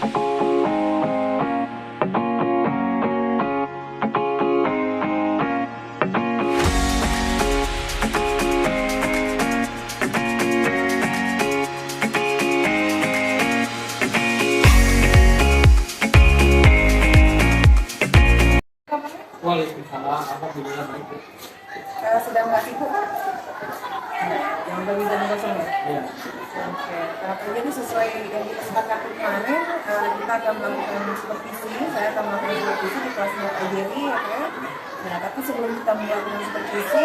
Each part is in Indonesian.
Waalaikumsalam, alhamdulillah baik. Sedang nggak sibuk Pak? Yang bagi jam kosong ya? Iya. Oke. Jadi sesuai yang kita sepakati kemarin, kita akan melakukan supervisi. Saya akan melakukan supervisi di kelas Pak Jerry, ya kan? Nah, tapi sebelum kita melakukan supervisi,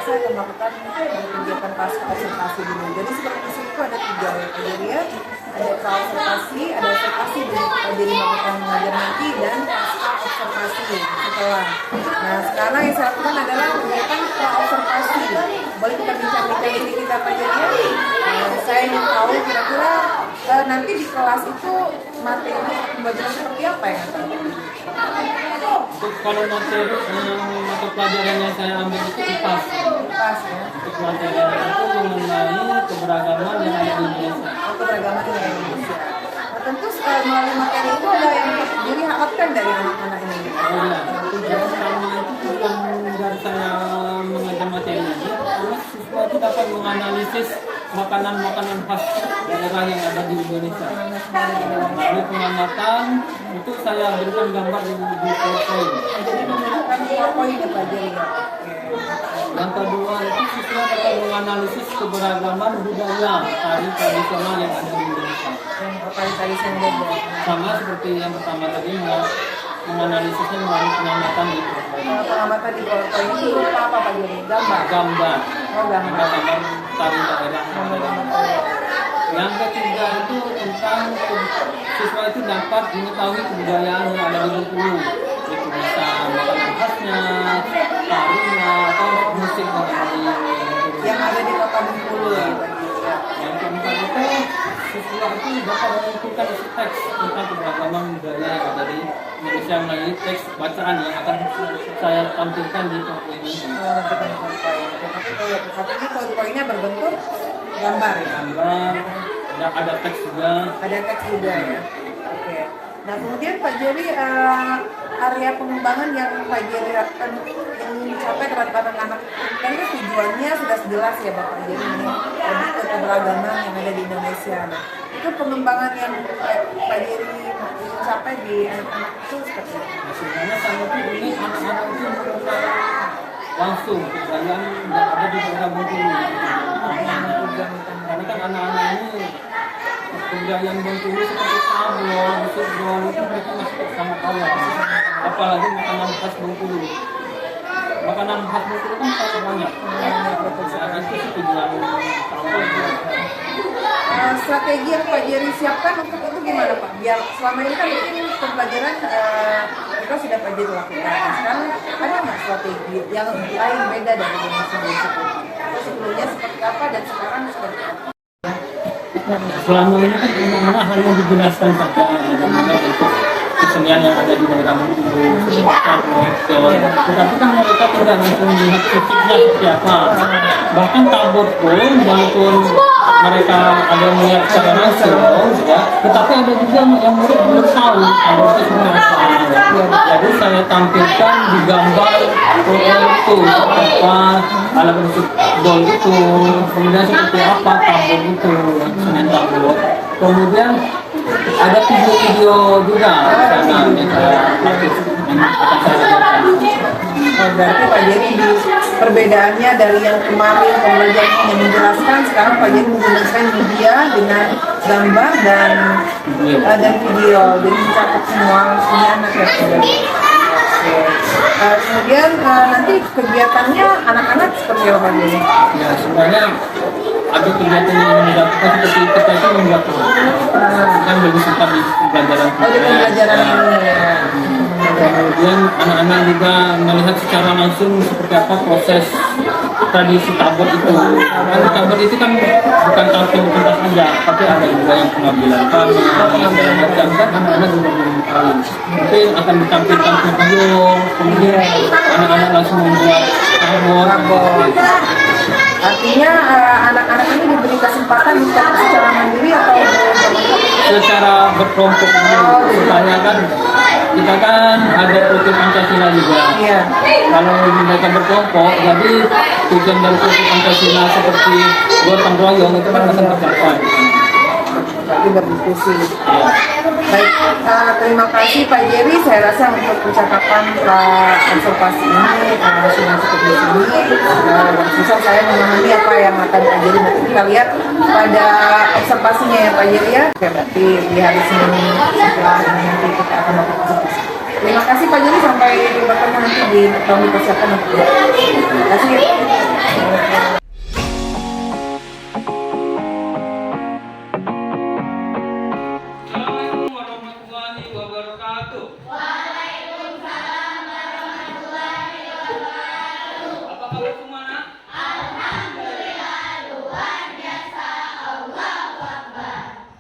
saya akan melakukan kegiatan pasca observasi dulu. Jadi supervisi itu ada 3 ya Pak Jerry ya. Ada pra-observasi, ada observasi dari Pak Jerry melakukan mengajar nanti, dan pasca observasi setelah. Nah, sekarang yang saya lakukan adalah kegiatan pra-observasi. Boleh kita bincang-bincang ini kita Pak Jerry? Saya ingin tahu kira-kira nanti di kelas itu materi pembelajaran seperti apa yang akan terjadi? Untuk kalau materi mata pelajaran yang saya ambil itu IPAS. IPAS ya. Untuk pelajaran itu mengenai keberagaman yang ada di Indonesia. Keberagaman yang ada di Indonesia. Nah, tentu melalui materi itu ada yang jadi harapkan dari anak-anak ini. Oh iya, tujuan utama itu tujuan dari saya mengajar materi ini karena siswa itu dapat menganalisis makanan-makanan khas daerah yang ada di Indonesia. Melalui pengamatan itu saya berikan gambar di PowerPoint. Jadi menunjukkan PowerPoint ya Pak Jerry ya. Yang kedua itu siswa dapat menganalisis keberagaman budaya tari tradisional yang ada di Indonesia. Yang tadi saya beda. Sama seperti yang pertama tadi menganalisisnya melalui pengamatan di PowerPoint. Pengamatan di PowerPoint itu berupa apa Pak Jerry? Gambar. Gambar. Oh, gambar. Gambar tari daerah. Yang ketiga itu tentang siswa itu dapat mengetahui kebudayaan yang ada di Bengkulu. Itu bisa makanan khasnya, tarinya, atau musik yang ada di kota Bengkulu ya. Yang keempat itu siswa itu dapat mengumpulkan isi teks tentang keberagaman budaya yang ada di Indonesia melalui teks bacaan yang akan saya tampilkan di PowerPoint ini. Tapi ini PowerPoint-nya berbentuk gambar ya? Gambar, ada teks juga. Ada teks juga ya. Oke. Nah kemudian Pak Jerry, area pengembangan yang Pak Jerry akan ingin dicapai terhadap anak-anak, kan itu tujuannya sudah jelas ya Bapak Jerry, ini lebih ke keberagaman yang ada di Indonesia. Nah, itu pengembangan yang Pak Jerry ingin capai di anak-anak itu seperti apa? Nah, sebenarnya saya tuh ini anak-anak itu mengenal langsung kebudayaan yang ada di daerah Bengkulu. Karena kan anak-anak ini kebudayaan Bengkulu seperti tabloid, musik itu mereka masih sangat awal. Apalagi makanan khas Bengkulu. Makanan khas Bengkulu kan sangat banyak. Saat itu sih tujuan utama. Strategi yang Pak Jerry siapkan untuk itu gimana Pak? Biar selama ini kan mungkin pembelajaran kita sudah Pak Jerry lakukan. Sekarang ada nggak strategi yang lain beda dari yang sebelumnya? Atau sebelumnya seperti apa dan sekarang seperti apa? Selama ini kan anak-anak hanya dijelaskan saja untuk kesenian yang ada di daerah Bengkulu, tetapi kan mereka tidak langsung melihat fisiknya seperti apa. Bahkan tabur pun, walaupun mereka ada melihat secara langsung, ya, tetapi ada juga yang murid belum tahu tabur itu seperti apa. Jadi saya tampilkan di gambar itu seperti apa alat musik bol itu, kemudian seperti apa tabur itu, kesenian tabur. Kemudian ada video-video juga karena berarti Pak Jerry di perbedaannya dari yang kemarin pembelajaran yang menjelaskan, sekarang Pak Jerry menggunakan media dengan gambar dan video, jadi mencakup semua anak ya. Kemudian nanti kegiatannya anak-anak seperti apa Pak Jerry? Ya sebenarnya ada kegiatan yang dilakukan seperti kita itu membuat kan lebih suka di pembelajaran ini ya. Kemudian anak-anak juga melihat secara langsung seperti apa proses tradisi tabur itu. Karena tabur itu kan bukan tampil pentas saja, tapi ada juga yang pengambilan tanah, segala macam kan anak-anak juga belum tahu. Mungkin akan ditampilkan video, kemudian anak-anak langsung membuat tabur. Artinya anak-anak ini diberi kesempatan untuk secara mandiri atau secara berkelompok dulu supaya kan kita kan ada kultur Pancasila juga. Iya. Kalau mereka berkelompok, jadi tujuan dari kultur Pancasila seperti gotong royong itu kan akan tercapai. Berarti berdiskusi. Ya. Baik, terima kasih Pak Jerry. Saya rasa untuk percakapan observasi ini sudah cukup di sini. Susah saya memahami apa yang akan Pak Jerry nanti kita lihat pada observasinya ya Pak Jerry ya. Oke, berarti di hari Senin setelah ini nanti kita akan melakukan observasi. Terima kasih Pak Jerry, sampai bertemu nanti di kami persiapkan untuk terima kasih. Assalamualaikum warahmatullahi wabarakatuh. Apa kabar semua, nak?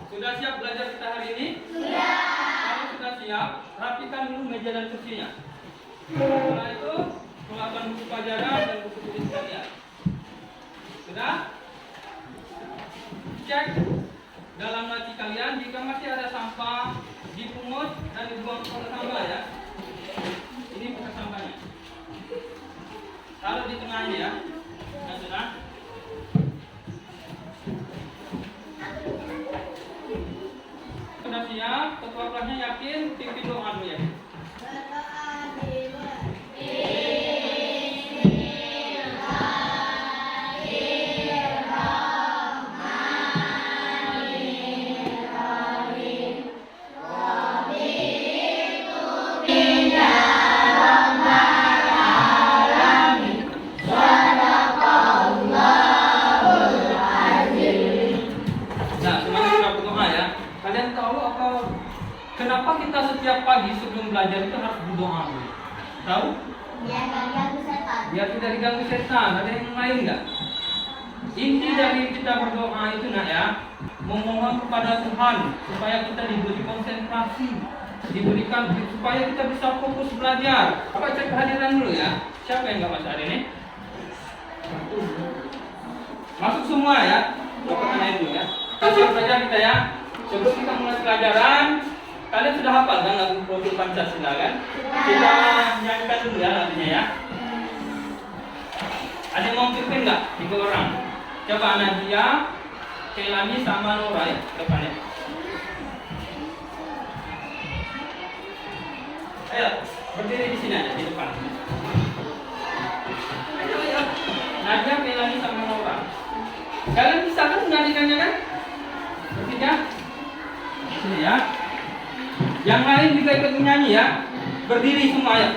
Sudah siap belajar kita hari ini? Kalau sudah siap, rapikan dulu meja dan kursinya. Setelah itu, keluarkan buku pelajaran dan buku tulis kalian. Sudah? Cek dalam laci kalian, jika masih ada sampah, dipungut dan dibuang ke tempat sampah ya. Ini bukan sampahnya. Taruh di tengahnya ya. Nah, sudah. Sudah siap, ketua kelasnya yakin, pimpin doa dulu ya. Nah, semuanya sudah berdoa ya. Kalian tahu apa? Kenapa kita setiap pagi sebelum belajar itu harus berdoa dulu? Tahu? Biar tidak diganggu setan. Ada yang lain nggak? Inti dari kita berdoa itu nak ya, memohon kepada Tuhan supaya kita diberi konsentrasi, diberikan supaya kita bisa fokus belajar. Coba cek kehadiran dulu ya. Siapa yang nggak masuk hari ini? Masuk semua ya. Dapatkan air dulu ya. Kita belajar kita ya. Sebelum kita mulai pelajaran, kalian sudah hafal kan lagu Profil Pancasila kan? Kita nyanyikan dulu ya lagunya ya. Ada yang mau pimpin nggak? 3 orang. Coba Nadia, Kelani sama Nora ya depannya. Ayo berdiri di sini aja di depan. Ayo. Nadia, Kelani sama Nora. Kalian bisa kan menyanyikannya kan? Bertiga. Sini ya. Yang lain juga ikut menyanyi ya. Berdiri semua ya.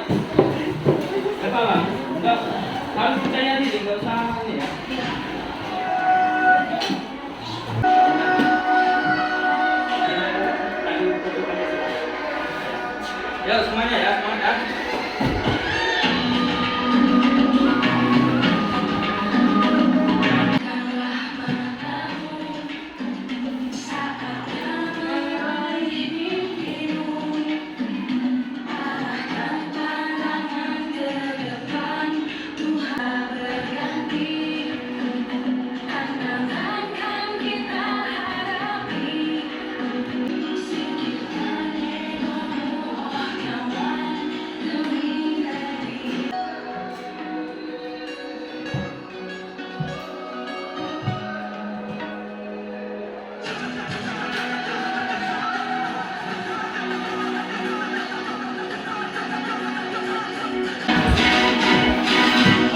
Kepala. Enggak harus percaya diri, enggak usah ini ya. Ya semuanya ya, semuanya.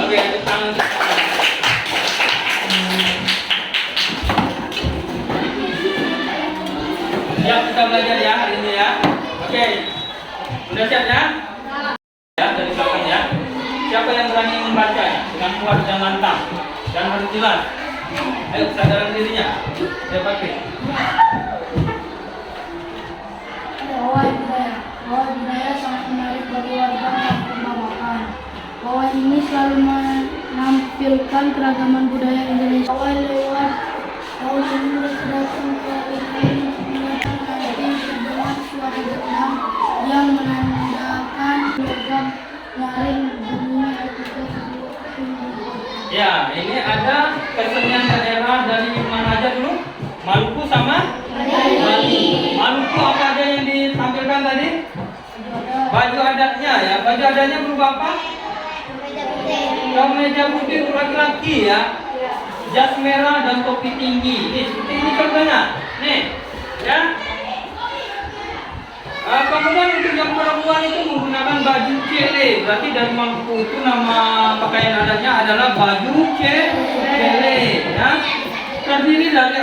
Oke, tangan. Siap kita belajar ya hari ini ya. Oke, udah siap ya? Ya dari belakang ya. Siapa yang berani membaca ya? Dengan kuat dan lantang dan harus jelas. Ayo sadaran dirinya. Saya pakai. Bahwa budaya sangat menarik bagi warga kampung Babakan. Bahwa ini selalu menampilkan keragaman budaya Indonesia. Bahwa lewat tahun ini datang ke ini mendatangkan dengan suara geram yang menandakan logam nyaring bunyi etika. Ya, ini ada kesenian daerah dari mana aja dulu? Maluku sama Bali. Baju adatnya ya, baju adatnya berupa apa? Kemeja putih untuk laki-laki ya. Jas merah dan topi tinggi. Nih, seperti ini contohnya. Nih, ya. Kemudian untuk yang perempuan itu menggunakan baju cele. Berarti dari Maluku itu nama pakaian adatnya adalah baju cele, ya. Terdiri dari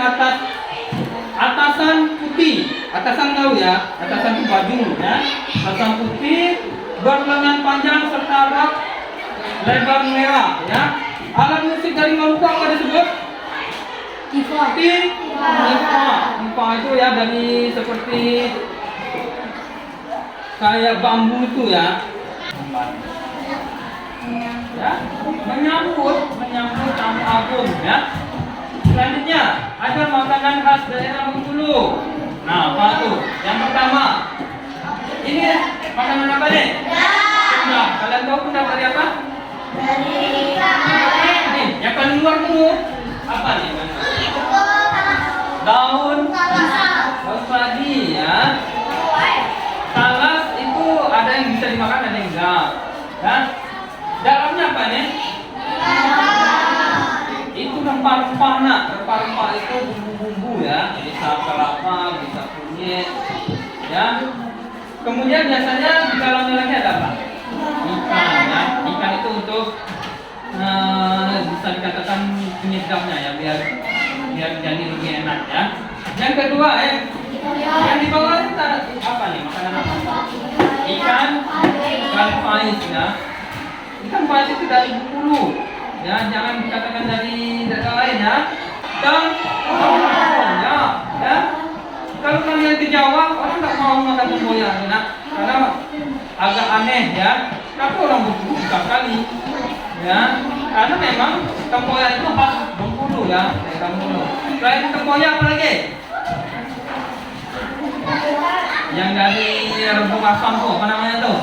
atasan putih. Atasan tahu ya, atasan itu baju ya. Atasan putih berlengan panjang serta rok lebar merah ya. Alat musik dari Maluku apa disebut? Tifa. Tifa itu ya dari seperti kayak bambu itu ya. Ya, menyambut tamu agung ya. Selanjutnya ada makanan khas daerah Bengkulu. Nah, apa tuh? Yang pertama, ini makanan apa nih? Nah, kalian tahu benda dari apa? Nih, yang paling luar dulu. Apa nih? Daun padi ya. Talas itu ada yang bisa dimakan, ada yang enggak. Ya. Dalamnya apa nih? Itu rempah-rempah nak. Rempah-rempah itu bumbu-bumbu ya. Bisa kelapa, bisa kunyit. Ya. Kemudian biasanya di dalamnya lagi ada apa? Ikan ya. Ikan itu untuk bisa dikatakan penyedapnya ya, biar jadi lebih enak ya. Yang kedua yang di bawah itu apa nih? Makanan apa? Ikan pais ya. Ikan pais itu dari Bengkulu ya, jangan dikatakan dari daerah lain ya. Dan ya. Kalau kalian ke Jawa, orang nggak mau makan tempoyak nah, karena agak aneh ya. Tapi orang Bengkulu suka sekali ya, karena memang tempoyak itu khas Bengkulu ya, daerah Bengkulu. Selain tempoyak apa lagi? Yang dari rebung asam tuh, apa namanya tuh?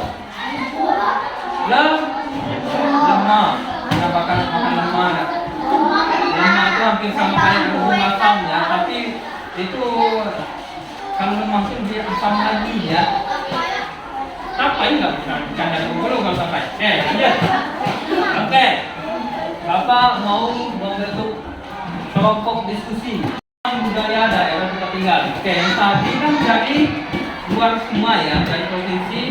Lemah. Kita bakal makan lemah ya. Lemah itu hampir sama kayak rebung asam ya, tapi itu kalau lemah itu dia asam lagi ya. Sampai nggak bisa bercanda dulu kalau sampai. Lanjut. Oke. Bapak mau membentuk kelompok diskusi budaya daerah kita tinggal. Oke, yang tadi kan dari luar semua ya, dari provinsi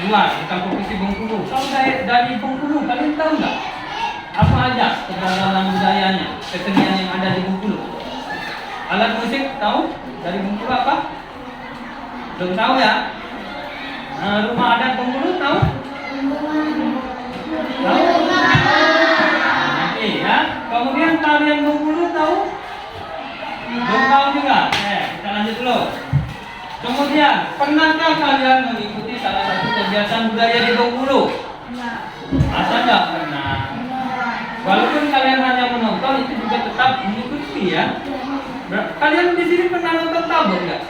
luar, bukan provinsi Bengkulu. Kalau dari Bengkulu, kalian tahu nggak apa aja keberagaman budayanya, kesenian yang ada di Bengkulu? Alat musik tahu dari Bengkulu apa? Belum tahu ya? Rumah adat Bengkulu tahu? Tahu? Oke ya. Kemudian tarian Bengkulu tahu? Belum tahu juga. Kita lanjut dulu. Kemudian, pernahkah kalian mengikuti salah satu kegiatan budaya di Bengkulu? Masa nggak pernah? Walaupun kalian hanya menonton, itu juga tetap mengikuti ya. Kalian di sini pernah nonton tabur nggak?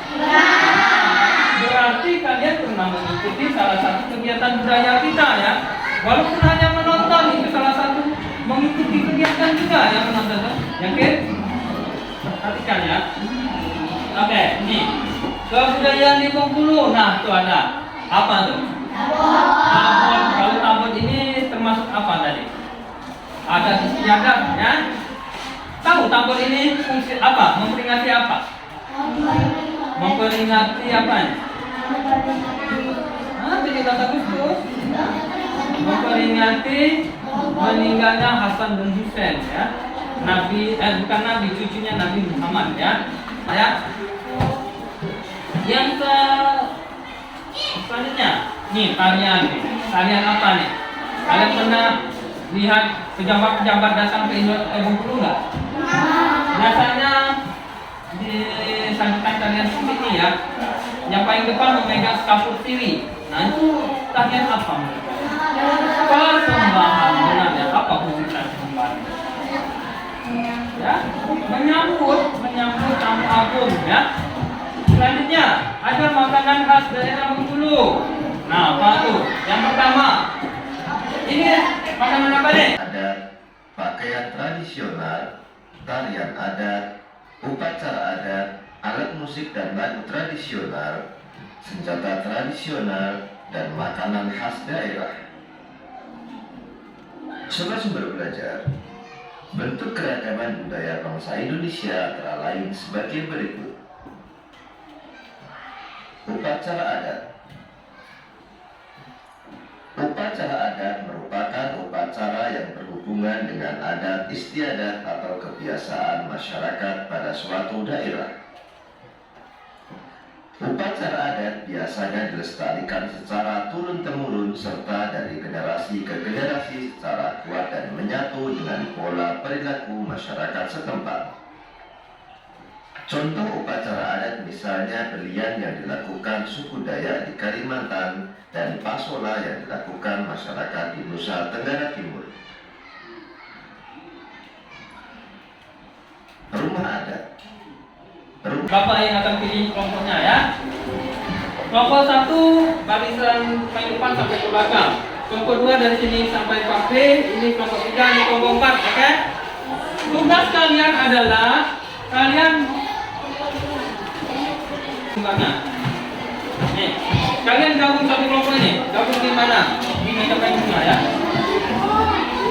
Berarti kalian pernah mengikuti salah satu kegiatan budaya kita ya. Walaupun hanya menonton, itu salah satu mengikuti kegiatan juga ya, menonton. Yakin? Perhatikan ya. Oke, ini kebudayaan di Bengkulu. Nah, itu ada apa tuh? Tabon. Kalau tabon ini termasuk apa tadi? Ada istiadat ya. Tahu tabon ini fungsi apa? Memperingati apa? Memperingati apa? 17 Agustus. Memperingati meninggalnya Hasan bin Hussein ya. Nabi, bukan Nabi, cucunya Nabi Muhammad ya. Yang selanjutnya, nih tarian nih. Tarian apa nih? Kalian pernah lihat pejabat-pejabat datang ke Bengkulu nggak? Biasanya disajikan tarian seperti ini ya. Yang paling depan memegang skapur tiri. Nah itu tarian apa? Persembahan. Benar ya? Apa fungsi persembahan? Ya, menyambut tamu agung ya. Selanjutnya ada makanan khas daerah Bengkulu. Nah, apa tuh? Yang pertama, ini makanan apa nih? Ada pakaian tradisional, tarian adat, upacara adat, alat musik dan lagu tradisional, senjata tradisional, dan makanan khas daerah. Sobat Sumber Belajar, bentuk keragaman budaya bangsa Indonesia antara lain sebagai berikut. Upacara adat. Upacara adat merupakan upacara yang berhubungan dengan adat istiadat atau kebiasaan masyarakat pada suatu daerah. Upacara adat biasanya dilestarikan secara turun-temurun serta dari generasi ke generasi secara kuat dan menyatu dengan pola perilaku masyarakat setempat. Contoh upacara adat misalnya belian yang dilakukan suku Dayak di Kalimantan dan pasola yang dilakukan masyarakat di Nusa Tenggara Timur. Rumah adat. Bapak yang akan pilih kelompoknya ya. Kelompok 1 barisan paling depan sampai ke belakang. Kelompok 2 dari sini sampai Pak B. Ini kelompok 3, ini kelompok 4, oke? Tugas kalian adalah kalian gimana? Nih, kalian gabung satu kelompok ini. Gabung di mana? Ini sampai bunga ya.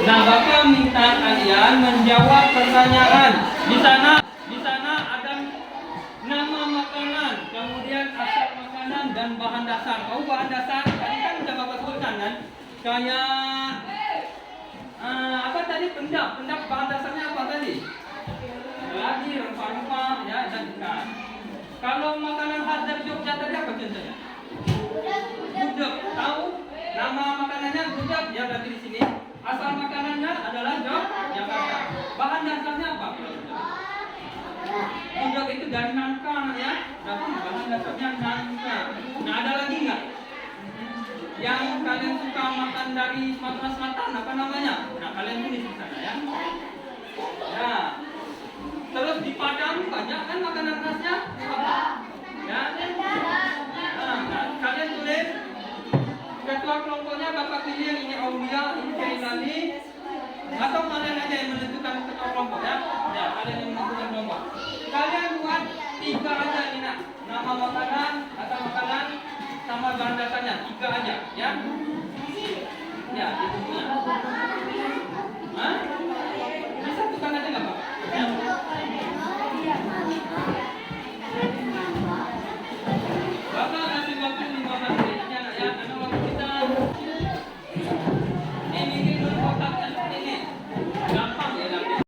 Nah, Bapak minta kalian menjawab pertanyaan. Di sana ada nama makanan, kemudian asal makanan dan bahan dasar. Tahu bahan dasar? Tadi kan sudah Bapak sebutkan kan? Kayak apa tadi? Pendap bahan dasarnya apa tadi? Lagi rempah-rempah ya dan ikan. Kalau makanan khas dari Jogja tadi apa contohnya? Gudeg. Tahu? Nama makanannya gudeg ya berarti di sini. Asal makanannya adalah Jakarta. Bahan dasarnya apa? Gudeg itu dari nangka ya. Berarti bahan dasarnya nangka. Nah, ada lagi nggak? Yang kalian suka makan dari Sumatera Selatan apa namanya? Nah, kalian tulis di sana ya. Ya. Terus di Padang banyak kan makanan khasnya? Apa? Ya. Nah, kalian tulis ketua kelompoknya Bapak pilih yang ini Aulia, ini Kailani, atau kalian aja yang menentukan ketua kelompok ya? Ya, kalian yang menentukan kelompok. Kalian buat 3 aja ini nak. Nama makanan, atau makanan, sama bahan dasarnya 3 aja ya. Ya, itu punya. Hah? Bisa tukang aja nggak Pak? Ya. Bapak kasih waktu 15 menit aja nak ya, karena waktu kita ini bikin dulu kotaknya seperti ini. Gampang ya nanti.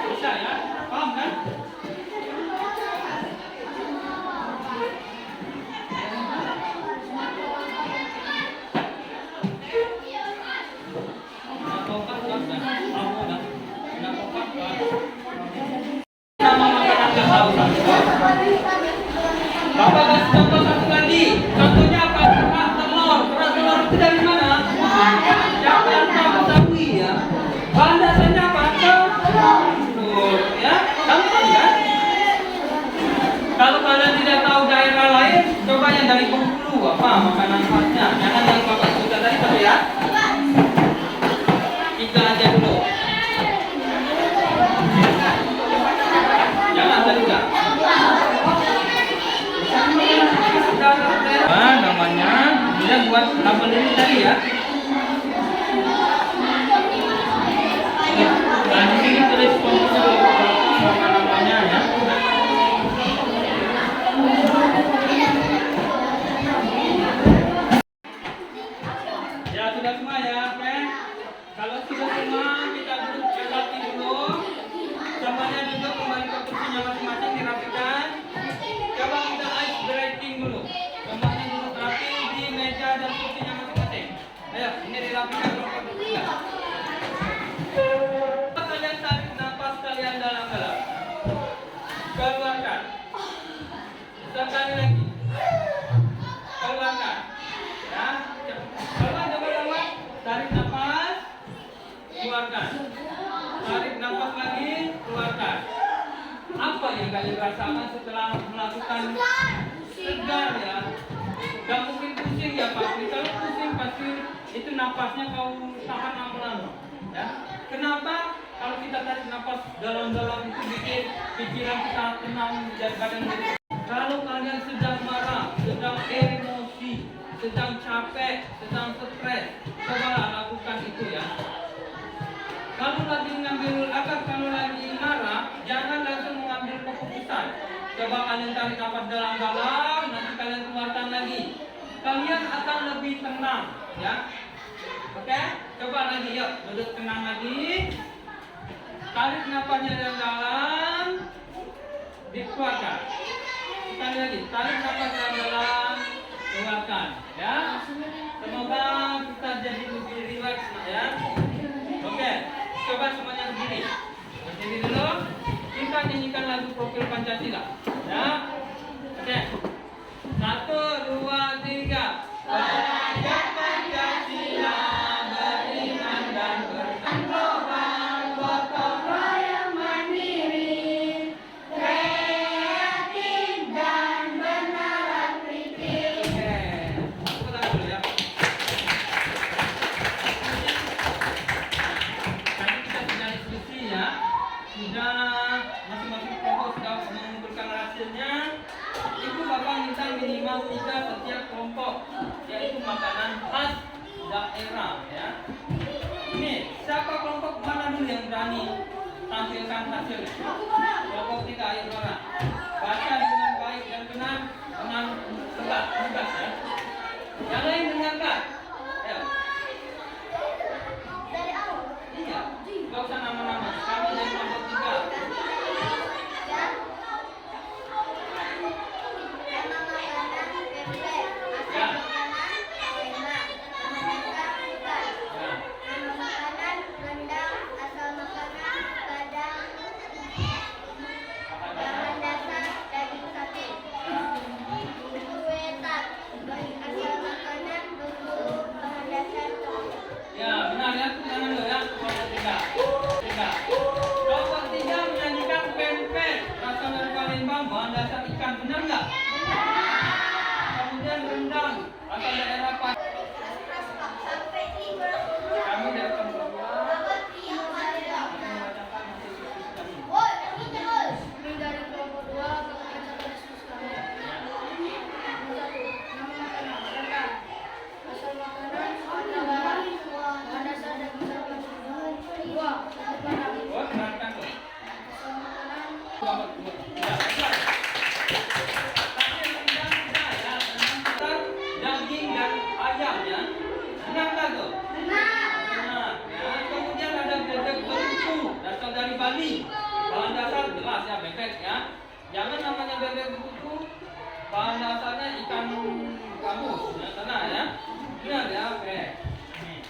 Bisa ya? Paham kan? Nama makanan nggak tahu kan? Bapak kasih contoh satu lagi. Contohnya apa? Kerak telur. Kerak telur itu dari mana? Jakarta, Betawi ya. Bahan dasarnya apa? Telur ya. Gampang kan? Kalau kalian tidak tahu daerah lain, coba yang dari Bengkulu apa makanan khasnya. Jangan yang Bapak sebutkan tadi tapi ya. 3 aja dulu. keluarkan. Tarik nafas lagi, keluarkan. Apa yang kalian rasakan setelah melakukan segar ya? Gak mungkin pusing ya Pak. Kalau pusing pasti itu nafasnya kau tahan lama-lama. Ya. Kenapa? Kalau kita tarik nafas dalam-dalam itu bikin pikiran kita tenang dan badan kita. Kalau kalian sedang marah, sedang emosi, sedang capek, sedang stres, coba lakukan itu ya. Kalau lagi kalau lagi marah, jangan langsung mengambil keputusan. Coba kalian tarik nafas dalam-dalam, nanti kalian keluarkan lagi. Kalian akan lebih tenang, ya. Oke? Coba lagi, yuk, duduk tenang lagi. Tarik nafasnya dalam-dalam, dikeluarkan. Sekali lagi, tarik nafas dalam-dalam, keluarkan, ya. Semoga kita jadi lebih rileks, ya. Oke, coba semuanya berdiri. Berdiri dulu. Kita nyanyikan lagu Profil Pancasila. Ya. Oke. 1, 2, 3. Pelajar Pancasila beriman dan bertanggungan, gotong royong mandiri, kreatif dan benaran kritis. Oke. Tepuk tangan dulu ya. Ya, sudah masing-masing kelompok sudah mengumpulkan hasilnya. Itu Bapak minta minimal 3 setiap kelompok, yaitu makanan khas daerah ya. Ini siapa kelompok mana dulu yang berani tampilkan hasil? Kelompok 3, ayo Dora. Baca dengan baik dan benar dengan tegas ya. Yang lain dengarkan. Ayo. Iya, gak usah nama-nama. Kami dari kelompok 3. Ya, benar ya. Jangan dulu ya. Kelompok 3. Kelompok 3 menyanyikan pempek berasal dari Palembang, bahan dasar ikan. Benar nggak? Kemudian rendang asal daerah kami dari kelompok 2. Kami dari kelompok 2 baca Yesus kami. Nama makanan rendang. Asal makanan adalah bahan dasar daging sapi. 2. Oh, dengarkan tuh. Asal makanan Kelompok 2. Ya, benar. Tapi rendang tidak ya. Rendang kita daging dan ayam ya. Benar nggak tuh? Benar. Ya, kemudian ada bebek betutu berasal dari Bali. Bahan dasar jelas ya bebek ya. Jangan namanya bebek betutu. Bahan dasarnya ikan gabus ya sana ya. Benar ya, oke. Nih.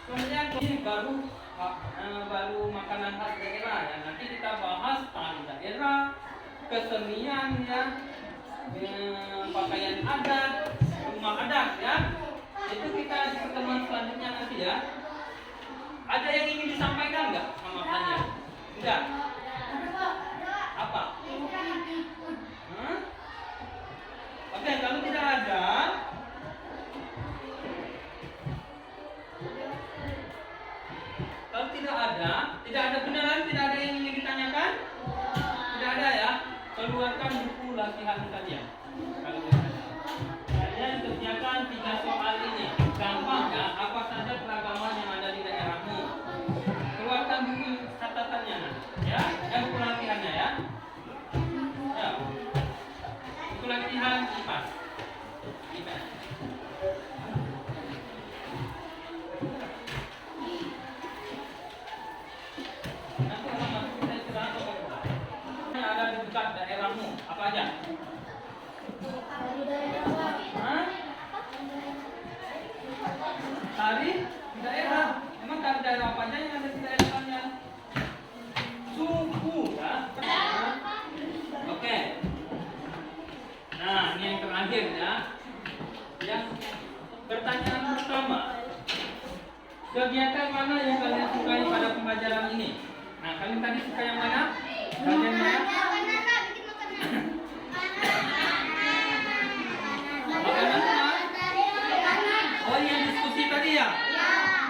Kemudian ini baru makanan khas daerah ya. Nanti kita bahas tari daerah, kesenian ya, pakaian adat, rumah adat ya. Itu kita di pertemuan selanjutnya nanti ya. Ada yang ingin disampaikan nggak sama kalian? Enggak. Apa? Hah? Oke, kalau tidak ada, tidak ada beneran, tidak ada yang ingin ditanyakan? Tidak ada ya? Keluarkan buku latihan kalian. Kalau tidak ada. Kalian kerjakan 3 soal ini. Gampang ya, apa saja keragaman yang ada di daerahmu. Keluarkan buku catatannya ya, buku latihannya ya. Ya. Buku latihan IPAS. IPAS. Nanti orang masuk kita istirahat atau apa? Yang ada di dekat daerahmu, apa aja? Hah? Tari di daerah. Emang tari daerah apa aja yang ada di daerah kalian? Suku ya. Oke. Nah, ini yang terakhir ya. Yang pertanyaan pertama. kegiatan mana yang kalian sukai pada pembelajaran ini? Nah, kalian tadi suka yang mana? Bagian mana? Makanan apa? Oh, yang diskusi tadi ya?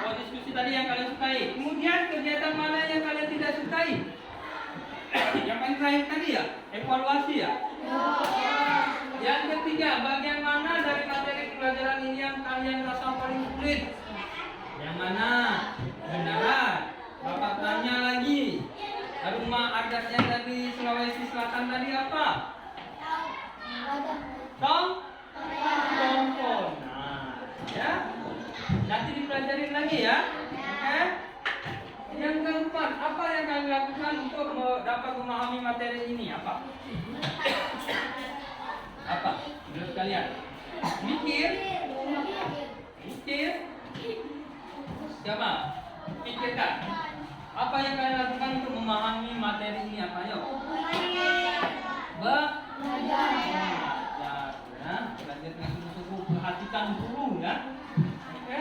Oh, diskusi tadi yang kalian sukai. Kemudian kegiatan mana yang kalian tidak sukai? Yang paling terakhir tadi ya? Evaluasi ya? Yang ketiga, bagian mana dari materi pelajaran ini yang kalian rasa paling sulit? Yang mana? Beneran? Bapak tanya lagi. Rumah adat yang dari Sulawesi Selatan tadi apa? Tongkol. Nah, ya. Nanti dipelajarin lagi ya. Oke? Yang keempat, apa yang kalian lakukan untuk dapat memahami materi ini? Apa? Apa? Menurut kalian? Mikir? Siapa? Pikirkan. Apa yang kalian lakukan untuk memahami materi ini? Apa? Yuk. Belajar. Ya. Belajar dengan sungguh-sungguh. Perhatikan dulu ya. Oke?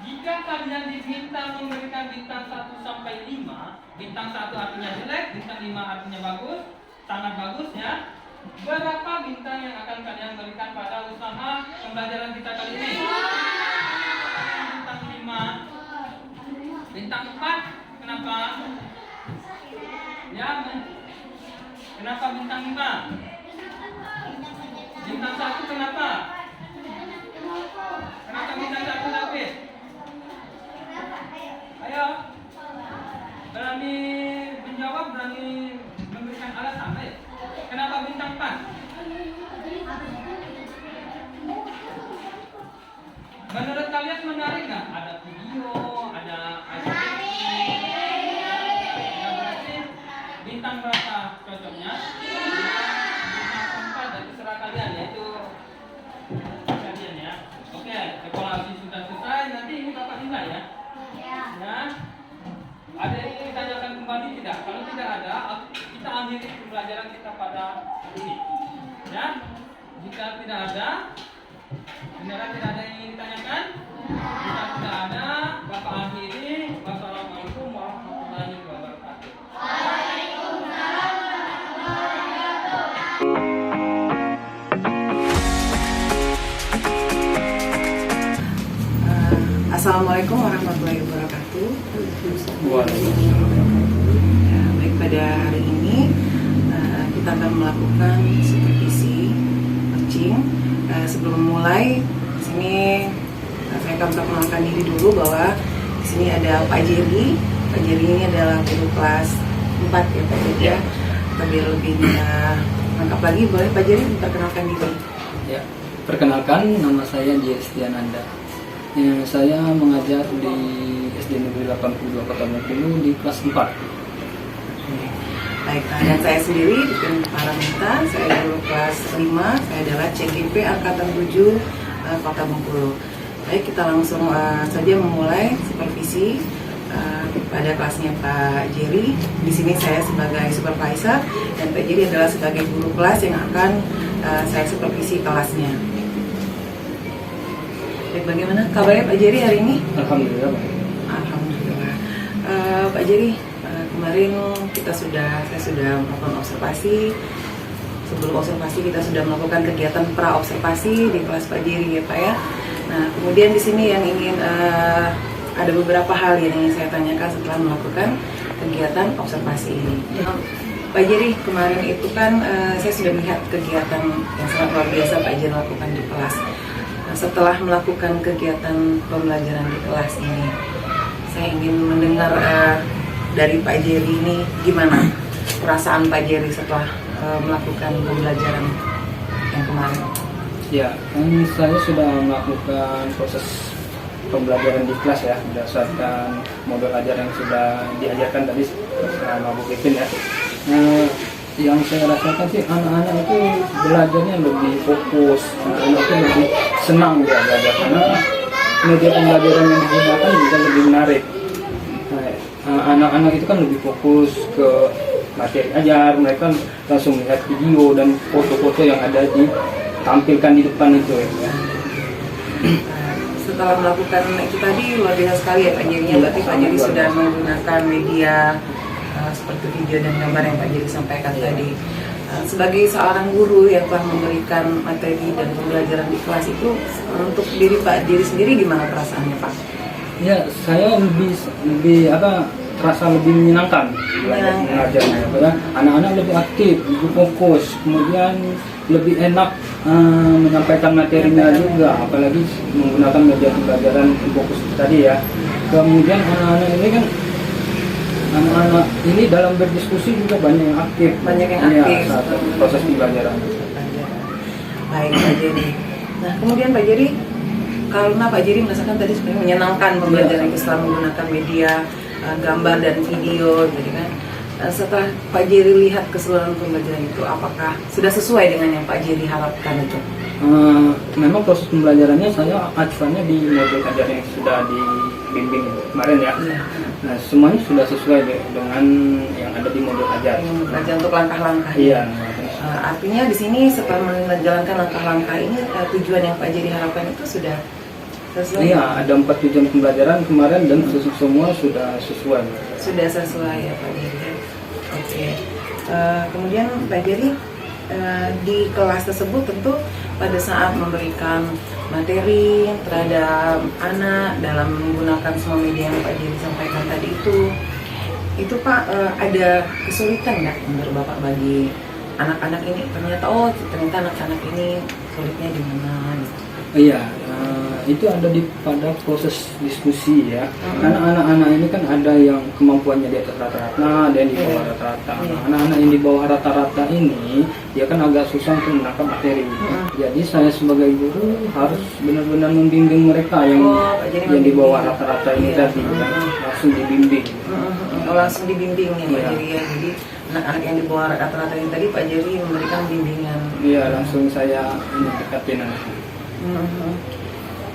Jika kalian diminta memberikan bintang 1 sampai 5, bintang 1 artinya jelek, bintang 5 artinya bagus, sangat bagus ya. Berapa bintang yang akan kalian berikan pada usaha pembelajaran kita kali ini? Bintang 5. Bintang 4, kenapa? Ya, kenapa bintang 5? Bintang 1 kenapa? Kenapa bintang 1 David? Ayo, berani menjawab, berani memberikan alasan. Ayo. Kenapa bintang 4? Menurut kalian menarik nggak? Ada video, ada bintang berapa cocoknya? Bintang 4, dan terserah kalian ya, itu kalian ya. Oke, evaluasi sudah selesai, nanti ini Bapak nilai ya. Ya. Ada yang ingin ditanyakan kembali tidak? Kalau tidak ada, kita akhiri pembelajaran kita pada hari ini. Ya. Jika tidak ada, beneran tidak ada yang ingin ditanyakan? Jika tidak ada, Bapak akhiri. Wassalamualaikum warahmatullahi wabarakatuh. Assalamualaikum warahmatullahi wabarakatuh. Ya, baik, pada hari ini kita akan melakukan supervisi coaching. Sebelum memulai, di sini saya akan perkenalkan diri dulu bahwa di sini ada Pak Jerry. Pak Jerry ini adalah guru kelas 4 ya Pak Jerry. Ya. Tapi lebih lengkap lagi, boleh Pak Jerry memperkenalkan diri? Ya, perkenalkan, nama saya Jerry Setiananda. Saya mengajar di SD Negeri 82 Kota Bengkulu di kelas 4. Baik, dan saya sendiri Pipin Paramita, saya guru kelas 5, saya adalah CGP Angkatan 7 Kota Bengkulu. Baik, kita langsung saja memulai supervisi pada kelasnya Pak Jerry. Di sini saya sebagai supervisor dan Pak Jerry adalah sebagai guru kelas yang akan saya supervisi kelasnya. Baik, bagaimana kabarnya Pak Jerry hari ini? Alhamdulillah. Alhamdulillah. Pak Jerry, kemarin saya sudah melakukan observasi. Sebelum observasi kita sudah melakukan kegiatan pra observasi di kelas Pak Jerry ya Pak ya. Nah, kemudian di sini yang ingin ada beberapa hal yang ingin saya tanyakan setelah melakukan kegiatan observasi ini. Pak Jerry, kemarin itu kan saya sudah melihat kegiatan yang sangat luar biasa Pak Jerry lakukan di kelas. Setelah melakukan kegiatan pembelajaran di kelas ini, saya ingin mendengar dari Pak Jerry ini gimana perasaan Pak Jerry setelah melakukan pembelajaran yang kemarin. Ya, saya sudah melakukan proses pembelajaran di kelas ya, berdasarkan model ajar yang sudah diajarkan tadi sama Bu Pipin ya. Yang saya rasakan sih anak-anak itu belajarnya lebih fokus, anak-anak itu lebih senang ya belajar karena media pembelajaran yang digunakan juga lebih menarik. Anak-anak itu kan lebih fokus ke materi ajar, mereka langsung melihat video dan foto-foto yang ada ditampilkan di depan itu ya. setelah melakukan itu tadi luar biasa sekali ya Pak Jerry. Berarti Pak Jerry sudah menggunakan media seperti video dan gambar yang Pak Jerry sampaikan tadi. Sebagai seorang guru yang telah memberikan materi dan pembelajaran di kelas itu, untuk diri Pak Jerry sendiri gimana perasaannya Pak? Ya, saya lebih terasa lebih menyenangkan mengajarnya. Ya. Anak-anak lebih aktif, lebih fokus, kemudian lebih enak menyampaikan materinya juga, apalagi menggunakan media pembelajaran fokus tadi ya. Kemudian anak-anak ini dalam berdiskusi juga banyak yang aktif. Banyak yang aktif saat proses pembelajaran. Baik Pak Jerry. Nah kemudian Pak Jerry, karena Pak Jerry merasakan tadi sebenarnya menyenangkan pembelajaran itu setelah menggunakan media gambar dan video, jadi kan. Setelah Pak Jerry lihat keseluruhan pembelajaran itu, apakah sudah sesuai dengan yang Pak Jerry harapkan itu? Memang proses pembelajarannya saya acuannya di modul ajar yang sudah dibimbing kemarin ya. Iya. Nah semuanya sudah sesuai dengan yang ada di modul ajar. Belajar untuk langkah-langkah. Iya. Artinya di sini setelah menjalankan langkah-langkah ini, tujuan yang Pak Jerry harapkan itu sudah sesuai. Iya, ada 4 tujuan pembelajaran kemarin dan semua sudah sesuai. Sudah sesuai ya Pak Jerry. Oke. Kemudian Pak Jerry, di kelas tersebut tentu pada saat memberikan materi terhadap anak dalam menggunakan semua media yang Pak Jerry sampaikan tadi itu Pak, ada kesulitan nggak menurut Bapak bagi anak-anak ini? Ternyata anak-anak ini sulitnya di mana? Iya, itu ada pada proses diskusi ya. Karena anak-anak ini kan ada yang kemampuannya di atas rata-rata, ada yang di bawah rata-rata. Nah, anak-anak yang di bawah rata-rata ini dia kan agak susah untuk menangkap materi. Jadi saya sebagai guru harus benar-benar membimbing mereka yang di bawah rata-rata ini tadi, langsung dibimbing. Langsung dibimbing ya Pak Jerry ya. Jadi anak-anak yang di bawah rata-rata ini tadi Pak Jerry memberikan bimbingan. Iya, langsung saya dekatin anaknya.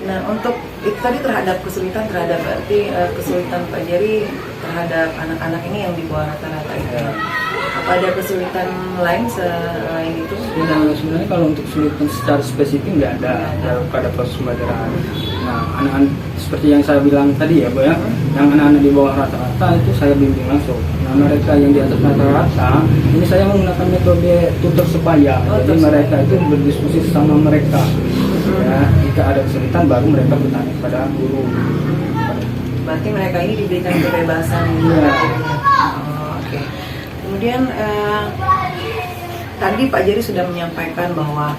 Nah untuk itu tadi terhadap berarti kesulitan Pak Jerry terhadap anak-anak ini yang di bawah rata-rata itu. Apa ada kesulitan lain selain itu? Sebenarnya kalau untuk kesulitan secara spesifik nggak ada pada proses pembelajaran. Nah, anak-anak seperti yang saya bilang tadi ya, Bu ya, yang anak-anak di bawah rata-rata itu saya bimbing langsung. Nah, mereka yang di atas rata-rata ini saya menggunakan metode tutor sebaya. Jadi mereka itu berdiskusi sama mereka. Ya, jika ada kesulitan baru mereka bertanya pada guru. Berarti mereka ini diberikan kebebasan. Iya. Oke. Kemudian tadi Pak Jerry sudah menyampaikan bahwa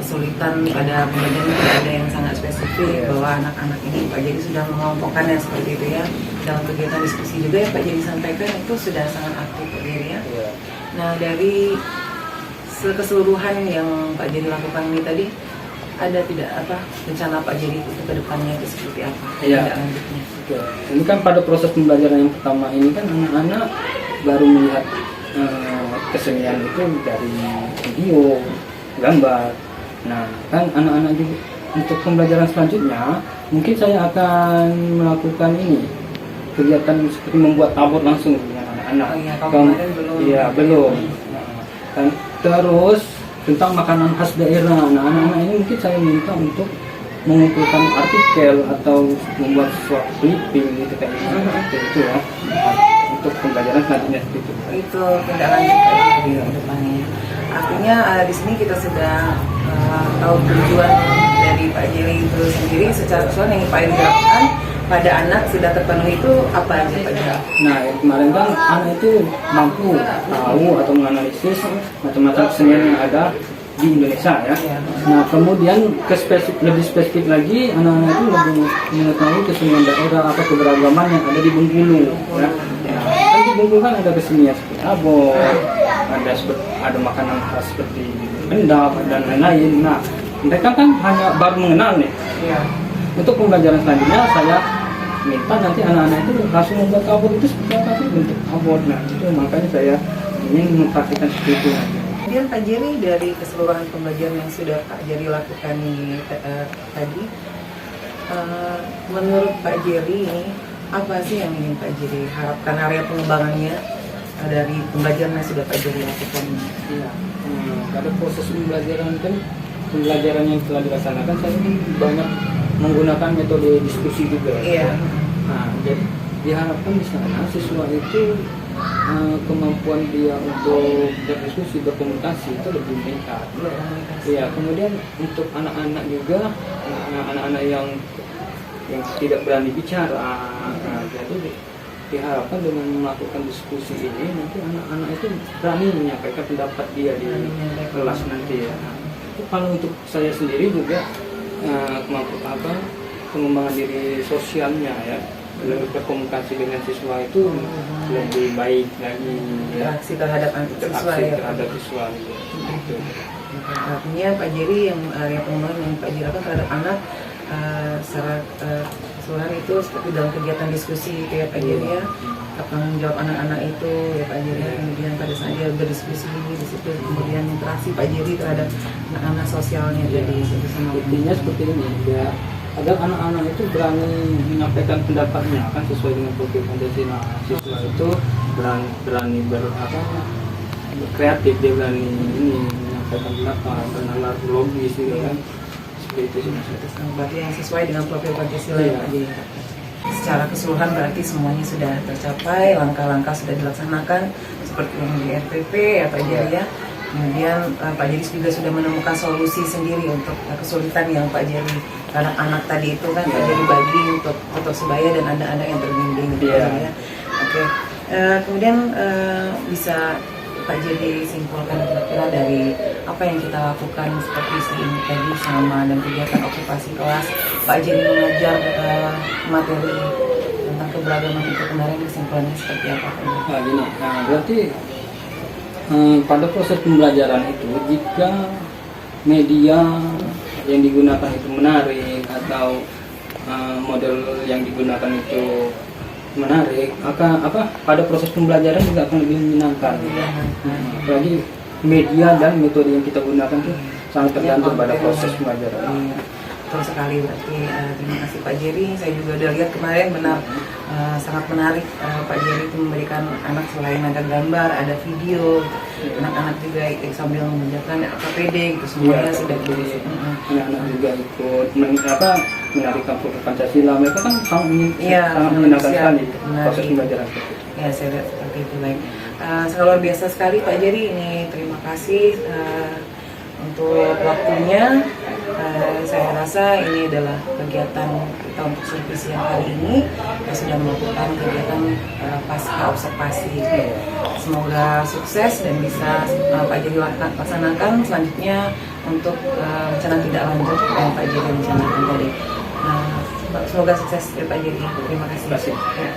kesulitan pada pembelajaran itu ada yang sangat spesifik, bahwa anak-anak ini Pak Jerry sudah mengelompokkannya seperti itu ya. Dalam kegiatan diskusi juga yang Pak Jerry sampaikan itu sudah sangat aktif Pak Jerry ya. Nah dari keseluruhan yang Pak Jerry lakukan ini tadi, ada tidak rencana Pak Jerry itu ke depannya itu seperti apa? Iya. Ini kan pada proses pembelajaran yang pertama ini kan anak-anak baru melihat kesenian itu dari video, gambar. Nah, kan anak-anak juga untuk pembelajaran selanjutnya mungkin saya akan melakukan ini kegiatan seperti membuat tabur langsung dengan anak-anak. Iya, belum. Dan terus tentang makanan khas daerah. Nah, anak-anak ini mungkin saya minta untuk mengumpulkan artikel atau membuat suatu clipping gitu kayak itu ya. Untuk pembelajaran selanjutnya seperti itu. Itu tindak lanjut di depannya. Artinya di sini kita sudah tahu tujuan dari Pak Jerry itu sendiri secara keseluruhan yang Pak Jerry lakukan pada anak sudah terpenuhi itu apa aja Pak Jerry? Nah, kemarin kan anak itu mampu tahu atau menganalisis macam-macam kesenian yang ada di Indonesia ya. Nah, kemudian lebih spesifik lagi anak-anak itu lebih mengetahui kesenian daerah atau keberagaman yang ada di Bengkulu ya. Kan di Bengkulu kan ada kesenian seperti abon, ada makanan khas seperti endap dan lain-lain. Nah, mereka kan hanya baru mengenal nih. Untuk pembelajaran selanjutnya saya minta nanti anak-anak itu langsung membuat abon itu seperti apa sih bentuk abon. Nah, itu makanya saya ingin mempraktikkan seperti itu. Kemudian Pak Jerry dari keseluruhan pembelajaran yang sudah Pak Jerry lakukan tadi, menurut Pak Jerry apa sih yang ingin Pak Jerry harapkan area pengembangannya dari pembelajaran yang sudah Pak Jerry lakukan? Iya, pada proses pembelajaran yang telah dilaksanakan saya banyak menggunakan metode diskusi juga. Iya. Nah, jadi diharapkan di sana siswa itu kemampuan dia untuk berdiskusi, berkomunikasi itu lebih meningkat. Iya, kemudian untuk anak-anak juga, anak-anak yang tidak berani bicara, jadi diharapkan dengan melakukan diskusi ini nanti anak-anak itu berani menyampaikan pendapat dia di kelas nanti ya. Itu kalau untuk saya sendiri juga pengembangan diri sosialnya ya, lebih berkomunikasi dengan siswa itu lebih baik lagi ya. Interaksi terhadap siswa Interaksi ya. terhadap siswa gitu. Artinya Pak Jerry yang pengembangan yang Pak Jerry lakukan terhadap anak secara keseluruhan itu seperti dalam kegiatan diskusi kayak Pak Jerry ya, tanggung jawab anak-anak itu ya Pak Jerry, kemudian pada saat dia berdiskusi di situ, kemudian interaksi Pak Jerry terhadap anak-anak sosialnya jadi Intinya seperti ini ya, agar anak-anak itu berani menyampaikan pendapatnya kan sesuai dengan profil Pancasila. Siswa itu berani kreatif, dia berani ini menyampaikan pendapat, bernalar logis gitu kan. Seperti itu sih maksudnya. berarti yang sesuai dengan profil Pancasila ya Pak Jerry. Secara keseluruhan berarti semuanya sudah tercapai, langkah-langkah sudah dilaksanakan seperti yang di RPP ya Pak Jerry ya. Kemudian Pak Jerry juga sudah menemukan solusi sendiri untuk kesulitan yang Pak Jerry anak-anak tadi itu kan Pak Jerry bagi untuk sebaya dan anak-anak yang terbimbing gitu ya. Oke. Kemudian bisa Pak Jerry simpulkan kira-kira dari apa yang kita lakukan seperti ini tadi sama dan kegiatan okupasi kelas Pak Jerry mengajar materi tentang keberagaman itu kemarin, kesimpulannya seperti apa Pak Jerry? Nah gini, berarti pada proses pembelajaran itu jika media yang digunakan itu menarik atau model yang digunakan itu menarik, maka pada proses pembelajaran juga akan lebih menyenangkan. Apalagi media dan metode yang kita gunakan itu sangat tergantung pada proses pembelajaran. Betul sekali, berarti terima kasih Pak Jerry. Saya juga udah lihat kemarin benar sangat menarik Pak Jerry itu memberikan anak selain ada gambar, ada video, anak-anak juga sambil mengerjakan KPD gitu semuanya sudah anak-anak juga ikut menarikan profil Pancasila. Mereka kan sangat menyenangkan sekali proses pembelajaran. Ya, saya lihat seperti itu. Baik, sangat luar biasa sekali Pak Jerry. Ini terima kasih untuk waktunya. Saya rasa ini adalah kegiatan kita untuk servisi yang kali ini. Kita sudah melakukan kegiatan pasca observasi. Semoga sukses dan bisa Pak Jerry laksanakan selanjutnya untuk rencana tidak lanjut yang Pak Jerry rencanakan tadi. Semoga sukses ya Pak Jerry. Terima kasih. Terima kasih. Ya,